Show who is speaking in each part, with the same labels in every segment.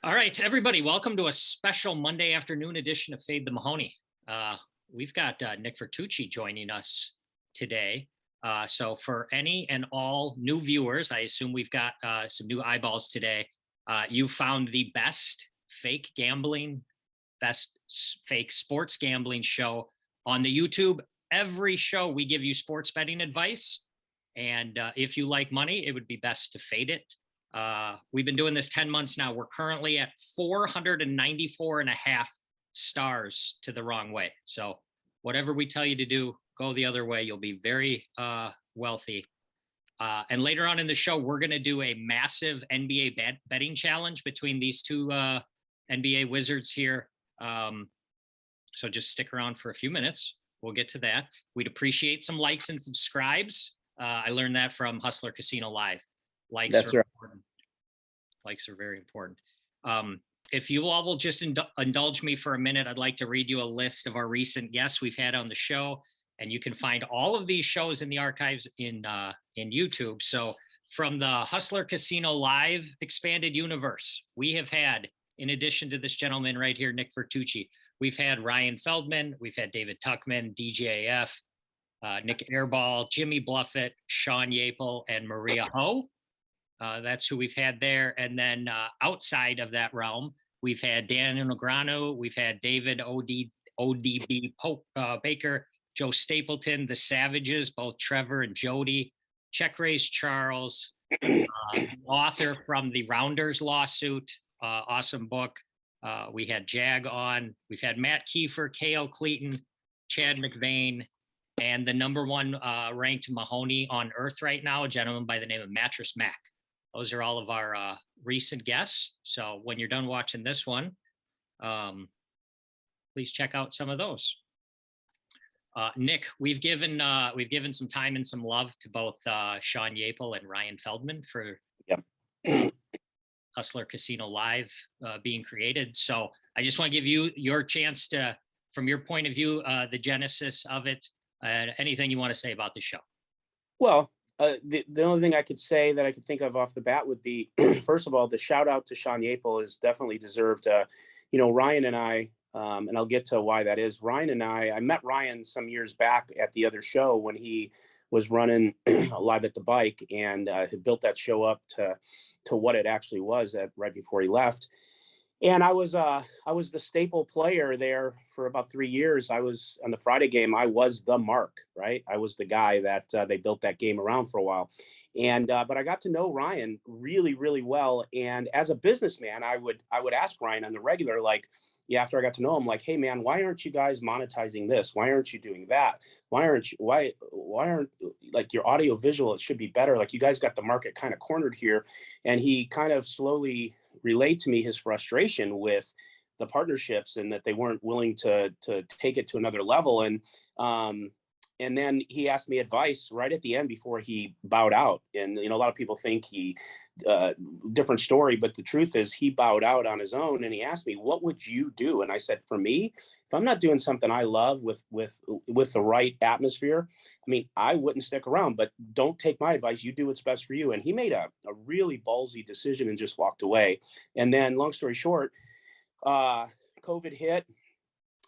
Speaker 1: All right, everybody, welcome to a special Monday afternoon edition of Fade the Mahoney. We've got Nick Vertucci joining us today. So for any and all new viewers, I assume we've got some new eyeballs today. You found the best fake gambling, fake sports gambling show on the YouTube. Every show we give you sports betting advice. And if you like money, it would be best to fade it. We've been doing this 10 months now. We're currently at 494 and a half stars to the wrong way. So whatever we tell you to do, go the other way. You'll be very wealthy. And later on in the show, we're going to do a massive NBA betting challenge between these two NBA wizards here. So just stick around for a few minutes. We'll get to that. We'd appreciate some likes and subscribes. I learned that from Hustler Casino Live. Likes
Speaker 2: That's
Speaker 1: are
Speaker 2: right.
Speaker 1: important. Likes are very important. If you all will just indulge me for a minute, I'd like to read you a list of our recent guests we've had on the show, and you can find all of these shows in the archives in YouTube. So from the Hustler Casino Live expanded universe, we have had, in addition to this gentleman right here, Nick Vertucci, we've had Ryan Feldman, we've had David Tuckman, DJF, Nick Airball, Jimmy Bluffett, Sean Yapel, and Maria Ho. That's who we've had there. And then outside of that realm, we've had Daniel Negreanu, we've had David ODB Baker, Joe Stapleton, the Savages, both Trevor and Jody, Check Raise Charles, author from the Rounders lawsuit, awesome book. We had Jag on, we've had Matt Kiefer, K.O. Cleaton, Chad McVeigh, and the number one ranked Mahoney on earth right now, a gentleman by the name of Mattress Mac. Those are all of our recent guests. So when you're done watching this one, please check out some of those. Nick, we've given some time and some love to both Sean Yapel and Ryan Feldman for Hustler Casino Live being created. So I just want to give you your chance to, from your point of view, the genesis of it, anything you want to say about the show.
Speaker 2: Well, the only thing I could say that I could think of off the bat would be, first of all, the shout out to Sean Yapel is definitely deserved. Ryan and I, and I'll get to why that is. Ryan and I met Ryan some years back at the other show when he was running Live at the Bike and had built that show up to what it actually was right before he left. And I was the staple player there for about 3 years. I was on the Friday game. I was the mark, right? I was the guy that they built that game around for a while. And but I got to know Ryan really, really well. And as a businessman, I would ask Ryan on the regular, like, after I got to know him, like, hey man, why aren't you guys monetizing this? Why aren't you doing that? Why aren't like your audio visual? It should be better. Like you guys got the market kind of cornered here. And he kind of slowly relayed to me his frustration with the partnerships and that they weren't willing to take it to another level. And then he asked me advice right at the end before he bowed out. And, a lot of people think he, different story, but the truth is he bowed out on his own. And he asked me, what would you do? And I said, for me, if I'm not doing something I love with the right atmosphere, I mean, I wouldn't stick around, but don't take my advice. You do what's best for you. And he made a really ballsy decision and just walked away. And then long story short, COVID hit.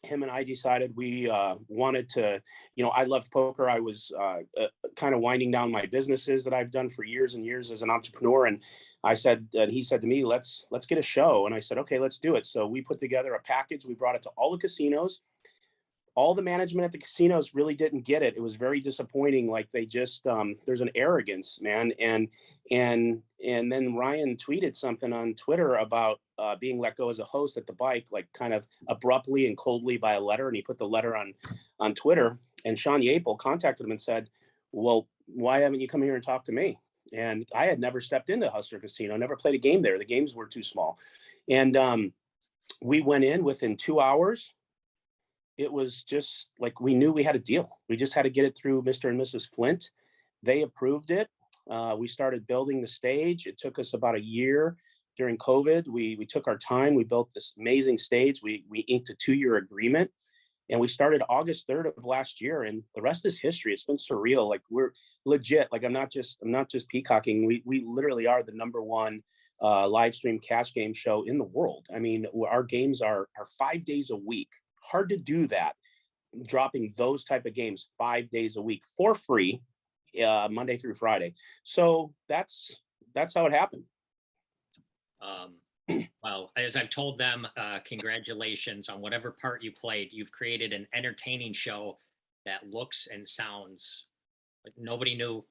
Speaker 2: Him and I decided we wanted to, I loved poker. I was kind of winding down my businesses that I've done for years and years as an entrepreneur. And he said to me, let's get a show. And I said, okay, let's do it. So we put together a package. We brought it to all the casinos. All the management at the casinos really didn't get it. It was very disappointing. Like they just, there's an arrogance, man. And then Ryan tweeted something on Twitter about being let go as a host at the Bike, like kind of abruptly and coldly by a letter. And he put the letter on Twitter, and Sean Yapel contacted him and said, well, why haven't you come here and talked to me? And I had never stepped into Hustler Casino, never played a game there. The games were too small. And we went in within 2 hours. It was just like we knew we had a deal. We just had to get it through Mr. and Mrs. Flint. They approved it. We started building the stage. It took us about a year during COVID. We took our time. We built this amazing stage. We inked a 2-year agreement, and we started August 3rd of last year. And the rest is history. It's been surreal. Like we're legit. Like I'm not just peacocking. We literally are the number one live stream cash game show in the world. I mean, our games are 5 days a week. Hard to do that, dropping those type of games 5 days a week for free, Monday through Friday. So that's how it happened.
Speaker 1: Well, as I've told them, congratulations on whatever part you played. You've created an entertaining show that looks and sounds like nobody knew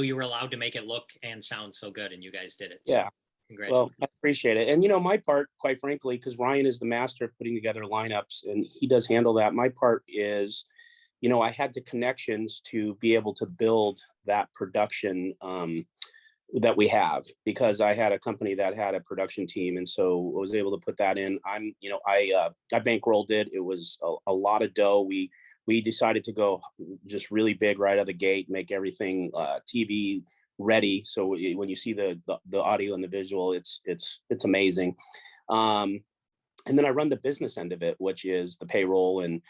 Speaker 1: you were allowed to make it look and sound so good, and you guys did it. So
Speaker 2: Yeah.
Speaker 1: congratulations.
Speaker 2: Well, I appreciate it. And, my part, quite frankly, because Ryan is the master of putting together lineups and he does handle that. My part is, I had the connections to be able to build that production that we have, because I had a company that had a production team. And so I was able to put that in. I bankrolled it. It was a lot of dough. We decided to go just really big right out of the gate, make everything TV ready. So when you see the audio and the visual, it's amazing. And then I run the business end of it, which is the payroll and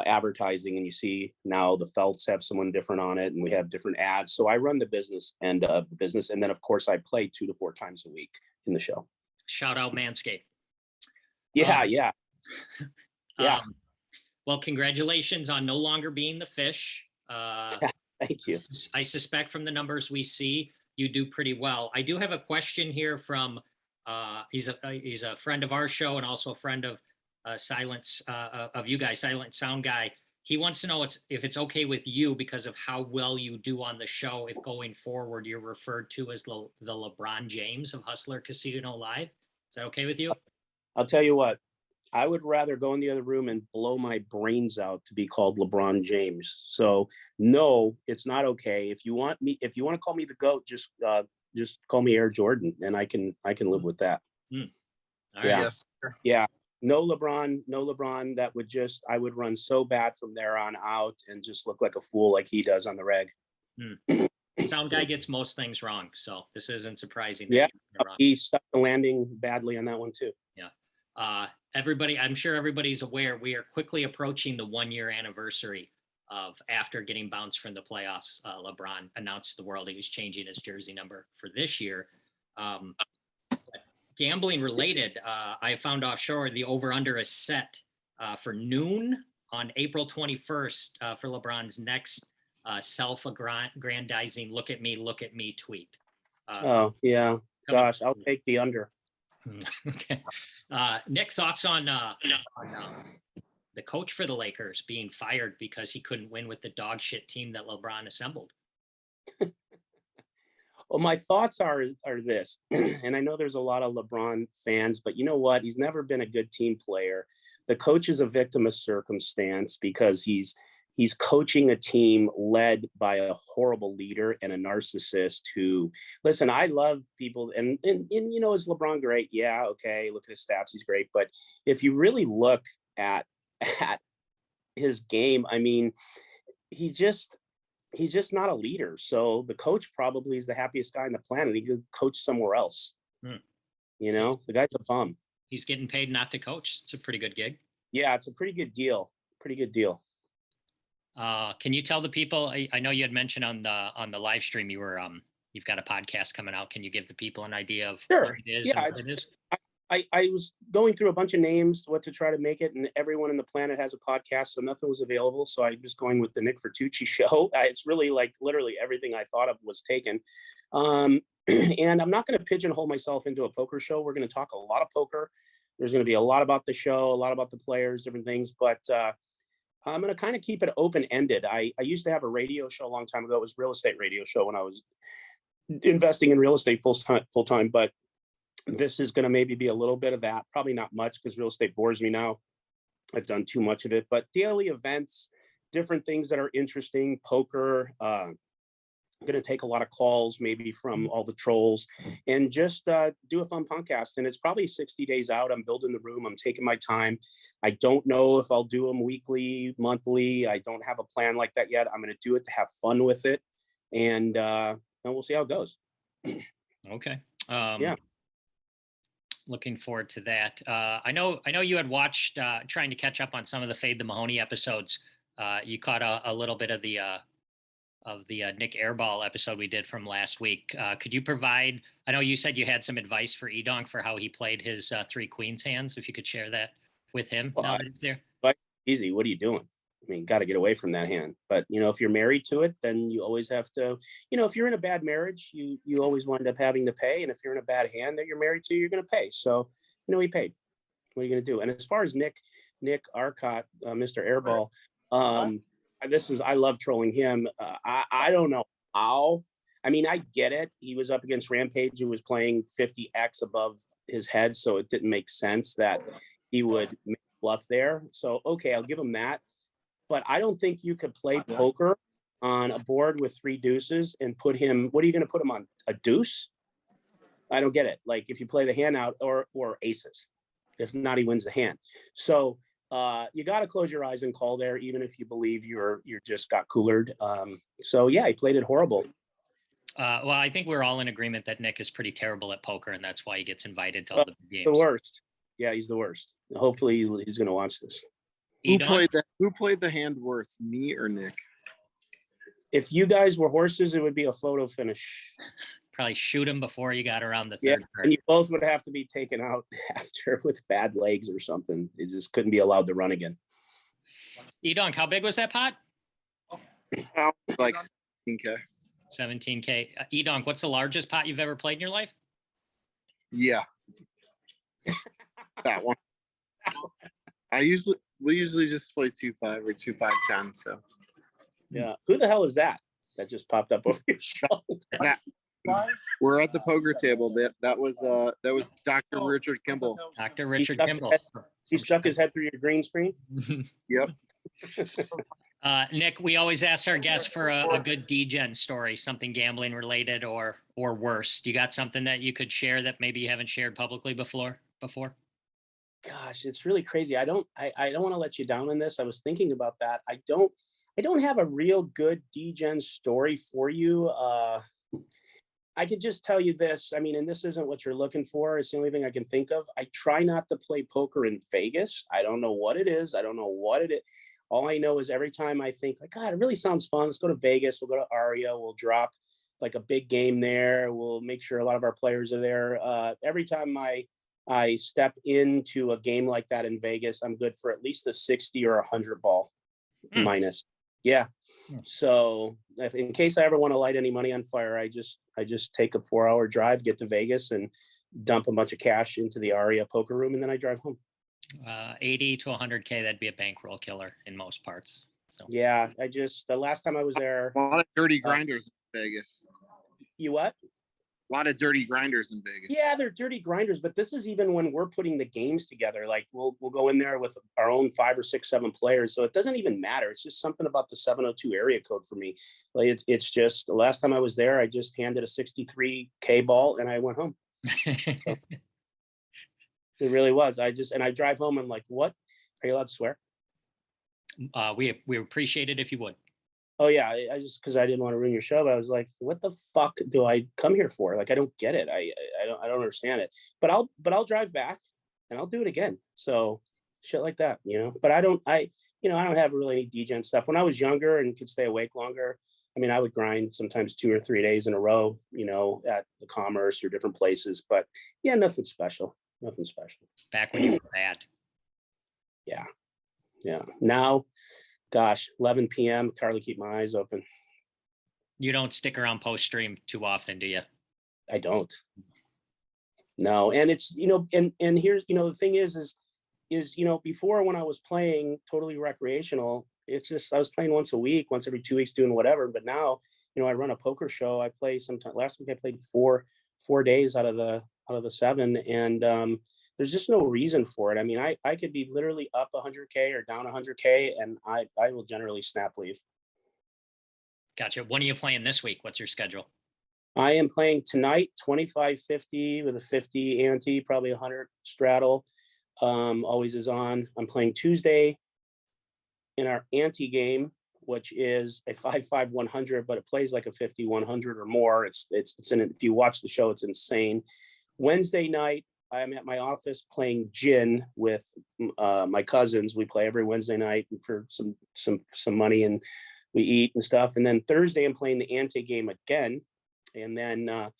Speaker 2: advertising. And you see now the felts have someone different on it, and we have different ads. So I run the business end of the business, and then of course I play 2 to 4 times a week in the show.
Speaker 1: Shout out Manscaped.
Speaker 2: Yeah, yeah.
Speaker 1: Well, congratulations on no longer being the fish.
Speaker 2: Thank you.
Speaker 1: I suspect from the numbers we see, you do pretty well. I do have a question here from, he's a friend of our show and also a friend of Silence, of you guys, Silent Sound Guy. He wants to know if it's okay with you, because of how well you do on the show, if going forward you're referred to as the LeBron James of Hustler Casino Live. Is that okay with you?
Speaker 2: I'll tell you what, I would rather go in the other room and blow my brains out to be called LeBron James. So no, it's not okay. If you want to call me the GOAT, just call me Air Jordan, and I can live with that.
Speaker 1: All right.
Speaker 2: Yeah.
Speaker 3: Yes, sir.
Speaker 2: Yeah. No LeBron. That would I would run so bad from there on out and just look like a fool like he does on the reg.
Speaker 1: Sound Guy gets most things wrong, so this isn't surprising.
Speaker 2: Yeah, he stuck the landing badly on that one too.
Speaker 1: Yeah. Everybody, I'm sure everybody's aware, we are quickly approaching the 1-year anniversary of after getting bounced from the playoffs. LeBron announced to the world he was changing his jersey number for this year. Gambling related, I found offshore the over-under is set for noon on April 21st for LeBron's next self-aggrandizing "look at me" tweet.
Speaker 2: Yeah, gosh, I'll take the under.
Speaker 1: Okay. Nick, thoughts on the coach for the Lakers being fired because he couldn't win with the dog shit team that LeBron assembled?
Speaker 2: Well, my thoughts are this, and I know there's a lot of LeBron fans, but you know what? He's never been a good team player. The coach is a victim of circumstance because he's coaching a team led by a horrible leader and a narcissist who, listen, I love people, and is LeBron great? Yeah, okay, look at his stats, he's great. But if you really look at his game, I mean, he's just not a leader. So the coach probably is the happiest guy on the planet. He could coach somewhere else. The guy's a bum.
Speaker 1: He's getting paid not to coach. It's a pretty good gig.
Speaker 2: Yeah, it's a pretty good deal.
Speaker 1: Can you tell the people? I know you had mentioned on the live stream you've got a podcast coming out. Can you give the people an idea of
Speaker 2: Sure.
Speaker 1: what it is?
Speaker 2: Yeah,
Speaker 1: and what it is?
Speaker 2: I was going through a bunch of names, what to try to make it, and everyone on the planet has a podcast, so nothing was available. So I'm just going with the Nick Fertucci show. It's really like literally everything I thought of was taken. And I'm not going to pigeonhole myself into a poker show. We're going to talk a lot of poker. There's going to be a lot about the show, a lot about the players, different things, but I'm going to kind of keep it open-ended. I used to have a radio show a long time ago. It was a real estate radio show when I was investing in real estate full time, but this is going to maybe be a little bit of that, probably not much because real estate bores me now. I've done too much of it, but daily events, different things that are interesting, poker, I'm going to take a lot of calls maybe from all the trolls and just do a fun podcast. And it's probably 60 days out. I'm building the room. I'm taking my time. I don't know if I'll do them weekly, monthly. I don't have a plan like that yet. I'm going to do it to have fun with it. And we'll see how it goes.
Speaker 1: Okay.
Speaker 2: Yeah.
Speaker 1: Looking forward to that. I know you had watched, trying to catch up on some of the Fade the Mahoney episodes. You caught a little bit of the Nick Airball episode we did from last week. Could you provide, I know you said you had some advice for EDonk for how he played his 3 queens hands, if you could share that with him now that he's there.
Speaker 2: Easy. What are you doing? I mean, got to get away from that hand. But, if you're married to it, then you always have to, if you're in a bad marriage, you always wind up having to pay. And if you're in a bad hand that you're married to, you're going to pay. So, he paid. What are you going to do? And as far as Nick Arcott, Mr. Airball, I love trolling him. I don't know how. I mean, I get it. He was up against Rampage, who was playing 50x above his head. So it didn't make sense that he would make bluff there. So, okay, I'll give him that. But I don't think you could play poker on a board with 3 deuces and put him, what are you going to put him on? A deuce? I don't get it. Like if you play the hand out or aces, if not, he wins the hand. So you got to close your eyes and call there, even if you believe you're just got coolered. So yeah, he played it horrible.
Speaker 1: Well, I think we're all in agreement that Nick is pretty terrible at poker, and that's why he gets invited to all the big games.
Speaker 2: The worst. Yeah, he's the worst. Hopefully he's going to watch this.
Speaker 3: Who played the hand worse, me or Nick?
Speaker 2: If you guys were horses, it would be a photo finish.
Speaker 1: Probably shoot him before you got around the third.
Speaker 2: And you both would have to be taken out after with bad legs or something. It just couldn't be allowed to run again.
Speaker 1: EDonk, how big was that pot?
Speaker 3: Like 17K.
Speaker 1: 17K. EDonk, what's the largest pot you've ever played in your life?
Speaker 3: Yeah. That one. We usually just play 2-5 or 2-5-10. So
Speaker 2: yeah. Who the hell is that just popped up over your shoulder?
Speaker 3: We're at the poker table. That was Dr. Richard Kimball.
Speaker 1: Dr. Richard Kimball.
Speaker 2: He stuck his head through your green screen.
Speaker 3: Yep.
Speaker 1: Nick, we always ask our guests for a good DGen story, something gambling related or worse. You got something that you could share that maybe you haven't shared publicly before?
Speaker 2: Gosh, it's really crazy. I don't want to let you down on this. I was thinking about that. I don't have a real good DGen story for you. I could just tell you this. I mean, and this isn't what you're looking for. It's the only thing I can think of. I try not to play poker in Vegas. I don't know what it is. I don't know what it is. All I know is every time I think like, God, it really sounds fun. Let's go to Vegas. We'll go to Aria. We'll drop like a big game there. We'll make sure a lot of our players are there. Every time I step into a game like that in Vegas, I'm good for at least a 60 or 100 ball minus. Yeah. So if in case I ever want to light any money on fire, I just take a 4-hour drive, get to Vegas and dump a bunch of cash into the Aria poker room. And then I drive home.
Speaker 1: 80 to 100K, that'd be a bankroll killer in most parts. So
Speaker 2: yeah, the last time I was there,
Speaker 3: a lot of dirty grinders in Vegas.
Speaker 2: You what?
Speaker 3: A lot of dirty grinders in Vegas.
Speaker 2: Yeah, they're dirty grinders, but this is even when we're putting the games together. Like we'll go in there with our own 5 or 6, 7 players. So it doesn't even matter. It's just something about the 702 area code for me. Like it's just the last time I was there, I just handed a 63K ball and I went home. So, it really was. I drive home. I'm like, what? Are you allowed to swear?
Speaker 1: We appreciate it if you would.
Speaker 2: Oh yeah, I just because I didn't want to ruin your show, but I was like, what the fuck do I come here for? Like, I don't get it. I don't understand it. But I'll drive back and I'll do it again. So shit like that, But I don't have really any DGen stuff. When I was younger and could stay awake longer, I mean, I would grind sometimes 2 or 3 days in a row, at the Commerce or different places. But yeah, nothing special. Nothing special.
Speaker 1: Back when you were bad.
Speaker 2: Yeah. Now, gosh, 11 p.m. Hardly keep my eyes open.
Speaker 1: You don't stick around post stream too often, do you?
Speaker 2: I don't. No, and it's and here's the thing is before when I was playing totally recreational, it's just I was playing once a week, once every 2 weeks, doing whatever. But now I run a poker show. I play sometime. Last week I played four days out of the 7, and there's just no reason for it. I mean, I could be literally up 100K or down 100K, and I will generally snap leave.
Speaker 1: Gotcha. When are you playing this week? What's your schedule?
Speaker 2: I am playing tonight, 25-50 with a 50 ante, probably 100 straddle. Always is on. I'm playing Tuesday in our ante game, which is a 5-5-100, but it plays like a 50-100 or more. It's if you watch the show, it's insane. Wednesday night, I'm at my office playing gin with my cousins. We play every Wednesday night for some money, and we eat and stuff. And then Thursday, I'm playing the ante game again. And then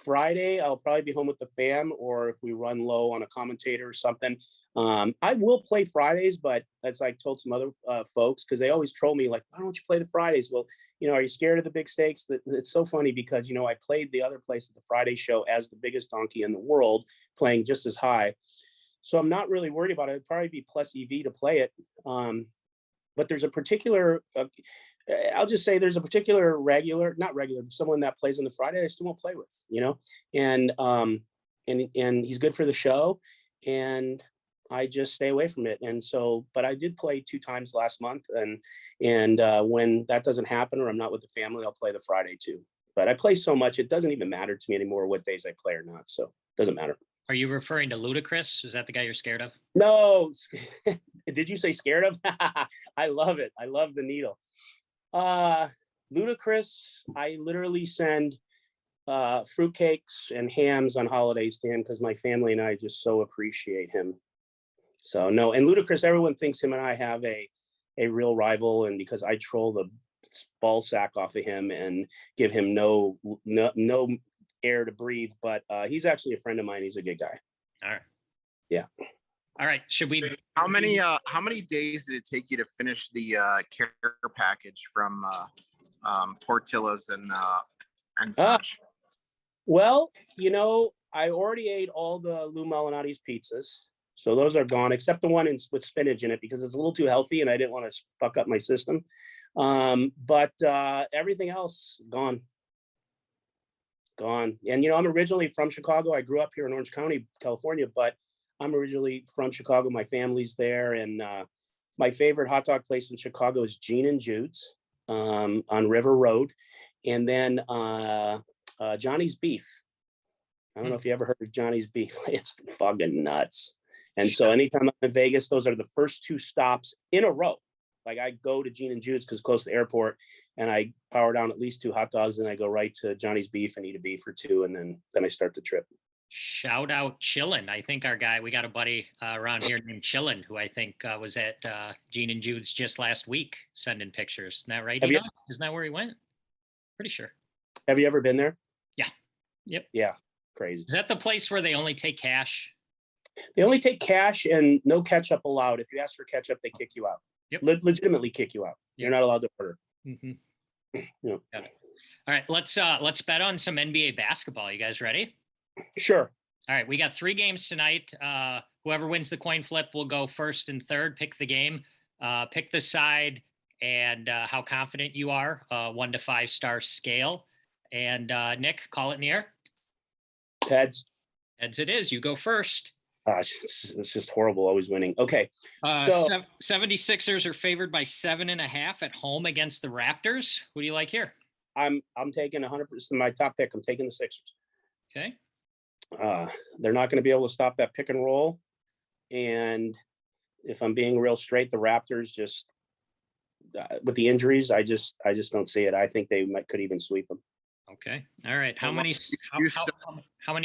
Speaker 2: Friday, I'll probably be home with the fam, or if we run low on a commentator or something. I will play Fridays, but as I told some other folks, because they always troll me, like, why don't you play the Fridays? Well, are you scared of the big stakes? It's so funny because, I played the other place at the Friday show as the biggest donkey in the world, playing just as high. So I'm not really worried about it. It'd probably be plus EV to play it. But there's a particular, I'll just say there's a particular not regular, someone that plays on the Friday I still won't play with, and he's good for the show, and I just stay away from it. And so, but I did play 2 times last month, and when that doesn't happen or I'm not with the family, I'll play the Friday too. But I play so much, it doesn't even matter to me anymore what days I play or not. So it doesn't matter.
Speaker 1: Are you referring to Ludacris? Is that the guy you're scared of?
Speaker 2: No. Did you say scared of? I love it. I love the needle. Ludacris, I literally send fruitcakes and hams on holidays to him because my family and I just so appreciate him. So no, and Ludacris, everyone thinks him and I have a real rival, and because I troll the ball sack off of him and give him no air to breathe, but he's actually a friend of mine. He's a good guy.
Speaker 1: All right.
Speaker 2: Yeah.
Speaker 1: All right. Should we?
Speaker 3: How many days did it take you to finish the care package from Portillo's and such?
Speaker 2: Well, I already ate all the Lou Malinotti's pizzas, so those are gone, except the one with spinach in it because it's a little too healthy and I didn't want to fuck up my system. But everything else gone. And I'm originally from Chicago. I grew up here in Orange County, California, but I'm originally from Chicago. My family's there, and my favorite hot dog place in Chicago is Gene and Jude's on River Road, and then Johnny's Beef. I don't know if you ever heard of Johnny's Beef. It's fucking nuts. And so anytime I'm in Vegas, those are the first 2 stops in a row. Like I go to Gene and Jude's because close to the airport, and I power down at least 2 hot dogs, and I go right to Johnny's Beef and eat a beef or 2, and then I start the trip.
Speaker 1: Shout out Chillin. I think we got a buddy around here named Chillin, who I think was at Gene and Jude's just last week sending pictures. Isn't that right? Isn't that where he went? Pretty sure.
Speaker 2: Have you ever been there?
Speaker 1: Yeah. Yep.
Speaker 2: Yeah. Crazy.
Speaker 1: Is that the place where they only take cash?
Speaker 2: They only take cash and no ketchup allowed. If you ask for ketchup, they kick you out.
Speaker 1: Yep.
Speaker 2: Legitimately kick you out. You're not allowed to order.
Speaker 1: Mm-hmm. Got it. All right, let's bet on some NBA basketball. You guys ready?
Speaker 2: Sure.
Speaker 1: All right, we got 3 games tonight. Whoever wins the coin flip will go first and third. Pick the game, pick the side, and how confident you are. 1 to 5 star scale. And Nick, call it in the air.
Speaker 2: Heads.
Speaker 1: Heads it is. You go first.
Speaker 2: Gosh, it's just horrible always winning. Okay.
Speaker 1: 76ers are favored by 7.5 at home against the Raptors. Who do you like here?
Speaker 2: I'm taking 100%. My top pick. I'm taking the Sixers.
Speaker 1: Okay.
Speaker 2: They're not going to be able to stop that pick and roll. And if I'm being real straight, the Raptors just with the injuries, I just don't see it. I think they could even sweep them.
Speaker 1: Okay. All right. How many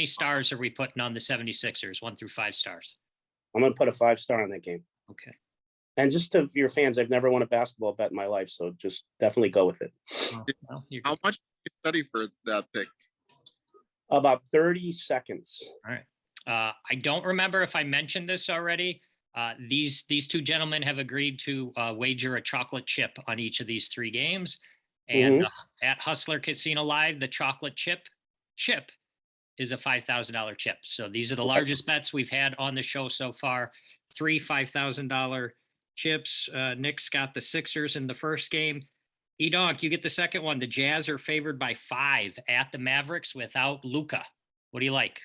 Speaker 1: stars are we putting on the 76ers? 1 through 5 stars.
Speaker 2: I'm going to put a 5-star on that game.
Speaker 1: Okay.
Speaker 2: And just to your fans, I've never won a basketball bet in my life, so just definitely go with it.
Speaker 1: Well,
Speaker 3: how much did you study for that pick?
Speaker 2: About 30 seconds.
Speaker 1: All right. I don't remember if I mentioned this already. These 2 gentlemen have agreed to wager a chocolate chip on each of these 3 games. And at Hustler Casino Live, the chocolate chip is a $5,000 chip. So these are the largest bets we've had on the show so far. 3 $5,000 chips. Nick's got the Sixers in the first game. EDonk, you get the second one. The Jazz are favored by 5 at the Mavericks without Luka. What do you like?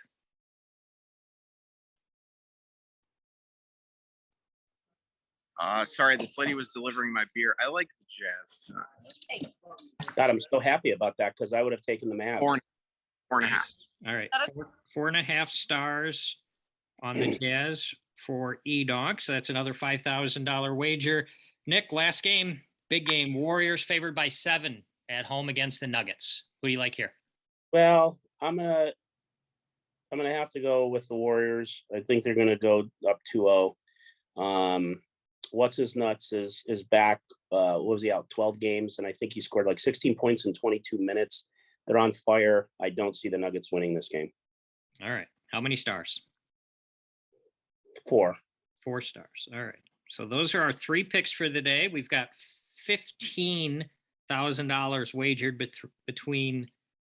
Speaker 3: Sorry, this lady was delivering my beer. I like the Jazz.
Speaker 2: God, I'm so happy about that because I would have taken the Mavs.
Speaker 3: 4.5.
Speaker 1: All right. 4.5 stars on the Jazz for EDonks. So that's another $5,000 wager. Nick, last game, big game. Warriors favored by 7 at home against the Nuggets. Who do you like here?
Speaker 2: Well, I'm gonna have to go with the Warriors. I think they're gonna go up 2-0. What's his nuts is back what was he out 12 games, and I think he scored like 16 points in 22 minutes. They're on fire. I don't see the Nuggets winning this game.
Speaker 1: All right. How many stars?
Speaker 2: 4.
Speaker 1: 4 stars. All right. So those are our 3 picks for the day. We've got $15,000 wagered between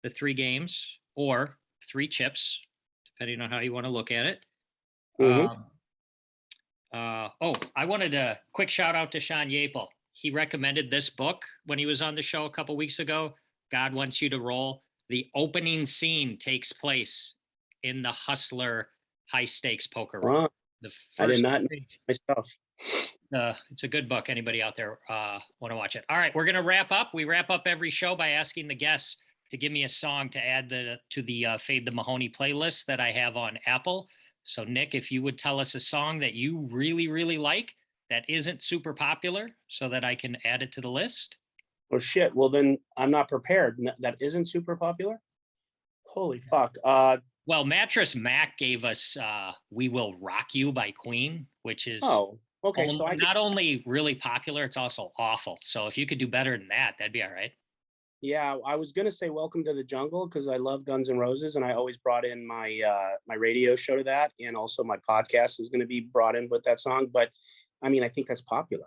Speaker 1: the 3 games, or 3 chips, depending on how you want to look at it.
Speaker 2: Mhm.
Speaker 1: I wanted a quick shout out to Sean Yapel. He recommended this book when he was on the show a couple weeks ago. God Wants You to Roll. The opening scene takes place in the Hustler high stakes poker room.
Speaker 2: Wow.
Speaker 1: The
Speaker 2: I did
Speaker 1: first
Speaker 2: not know
Speaker 1: page.
Speaker 2: myself.
Speaker 1: It's a good book. Anybody out there want to watch it? All right, we're gonna wrap up. We wrap up every show by asking the guests to give me a song to add to the Fade the Mahoney playlist that I have on Apple. So Nick, if you would tell us a song that you really, really like that isn't super popular, so that I can add it to the list.
Speaker 2: Oh shit. Well, then I'm not prepared. That isn't super popular. Holy fuck.
Speaker 1: Well, Mattress Mac gave us "We Will Rock You" by Queen, which is
Speaker 2: Okay. So
Speaker 1: not only really popular, it's also awful. So if you could do better than that, that'd be all right.
Speaker 2: Yeah, I was gonna say "Welcome to the Jungle" because I love Guns N' Roses, and I always brought in my my radio show to that, and also my podcast is going to be brought in with that song. But I mean, I think that's popular.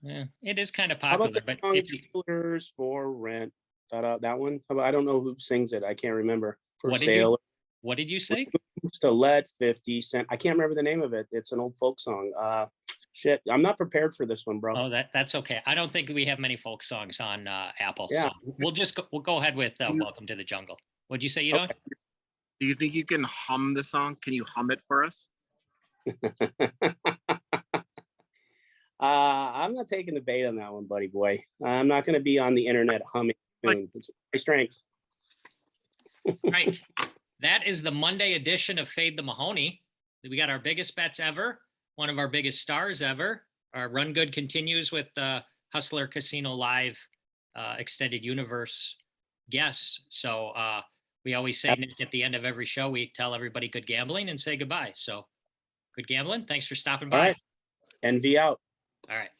Speaker 1: Yeah, it is kind of
Speaker 2: How about
Speaker 1: popular,
Speaker 2: the
Speaker 1: but
Speaker 2: song
Speaker 1: if you,
Speaker 2: "Jewelers for Rent"? That one. I don't know who sings it. I can't remember. For
Speaker 1: what did
Speaker 2: sale.
Speaker 1: you say?
Speaker 2: To let 50 Cent. I can't remember the name of it. It's an old folk song. Shit, I'm not prepared for this one, bro.
Speaker 1: Oh, that's okay. I don't think we have many folk songs on Apple,
Speaker 2: Yeah.
Speaker 1: so we'll go ahead with "Welcome to the Jungle." What'd you say, you don't?
Speaker 2: Okay.
Speaker 3: Do you think you can hum the song? Can you hum it for us?
Speaker 2: I'm not taking the bait on that one, buddy boy. I'm not going to be on the internet humming tune. It's my strength.
Speaker 1: Right. That is the Monday edition of Fade the Mahoney. We got our biggest bets ever, one of our biggest stars ever. Our run good continues with Hustler Casino Live Extended Universe guests. So we always say, Nick, at the end of every show, we tell everybody good gambling and say goodbye. So good gambling. Thanks for stopping by.
Speaker 2: All right. NV out.
Speaker 1: All right.